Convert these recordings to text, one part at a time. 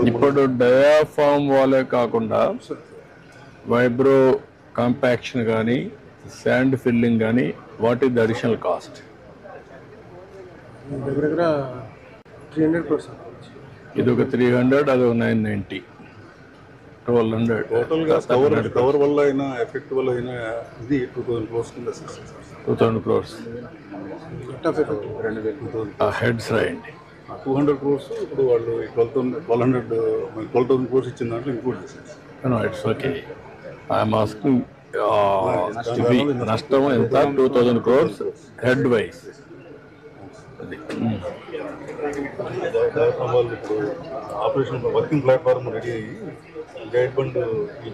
ఇప్పుడు డయాఫామ్ వాలే కాకుండా వైబ్రో కాంపాక్షన్ కానీ శాండ్ ఫిల్లింగ్ కానీ what is the additional cost? దగ్గర 300 crores. ఇది ఒక 300, అది ఒక 990, 1200. టోటల్గా కవర్ వల్ల అయినా ఎఫెక్ట్ వల్ల అయినా ఇది 2000 crores కింద 2000 crores net of effect 2000 heads రాయండి. 200 crores ఇప్పుడు వాళ్ళు 12,000 crores ఇచ్చిన దాంట్లో ఇంక్లూడ్ చేసేసి. No, it's okay. I'm asking నష్టం ఎంత? 2000 crores హెడ్ వైజ్. అది వాళ్ళు ఇప్పుడు ఆపరేషన్ వర్కింగ్ ప్లాట్ఫామ్ రెడీ అయ్యి గైడ్ బండ్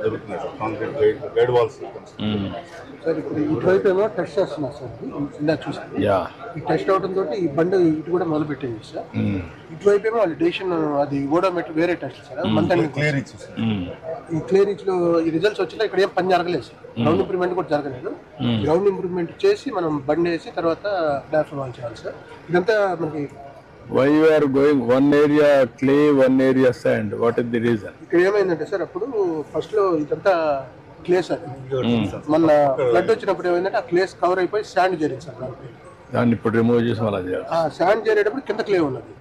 జరుగుతున్నాయి sir, concrete guide walls. Sir ఇప్పుడు ఇటువైపు ఏమో టెస్ట్ చేస్తున్నారు సార్, ఇందాక చూసాను. ఈ టెస్ట్ అవడం తోటి ఈ బండి ఇటు కూడా మొదలు పెట్టింది సార్. ఇటువైపు ఏమో వాళ్ళు డేషన్ అది ఓడోమీటర్ వేరే టెస్ట్ సార్, మంత్ క్లియర్ ఇచ్చి ఈ క్లియర్ ఇచ్చి ఈ రిజల్ట్స్ వచ్చినా ఇక్కడ ఏం పని జరగలేదు సార్. గ్రౌండ్ ఇంప్రూవ్మెంట్ కూడా జరగలేదు. గ్రౌండ్ ఇంప్రూవ్మెంట్ చేసి మనం బండి వేసి తర్వాత డాఫ్ ఆన్ చేయాలి సార్. ఇదంతా మనకి why you are going one area clay, one area sand? What is the reason? ఇక్కడ ఏమైందంటే సార్, అప్పుడు ఫస్ట్ లో ఇదంతా క్లే సార్. మన ఫ్లడ్ వచ్చినప్పుడు ఏమైందంటే ఆ క్లేస్ కవర్ అయిపోయి శాండ్ చేరింది సార్. దాన్ని ఇప్పుడు రిమూవ్ చేసి అలా చేయాలి. ఆ శాండ్ చేరేటప్పుడు కింద క్లే ఉన్నది.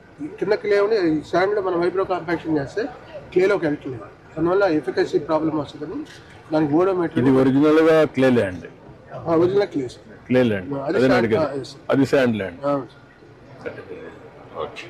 కింద క్లే ఉండి ఈ శాండ్ లో మనం వైబ్రో కాంపాక్షన్ చేస్తే క్లేలోకి వెళ్తలేదు. దానివల్ల ఎఫికసీ ప్రాబ్లం వస్తుందని దానికి ఓడోమీటర్. ఇది ఒరిజినల్ గా clay land. Original clay sir, clay land. అది శాండ్ ల్యాండ్. అవును సార్. Okay.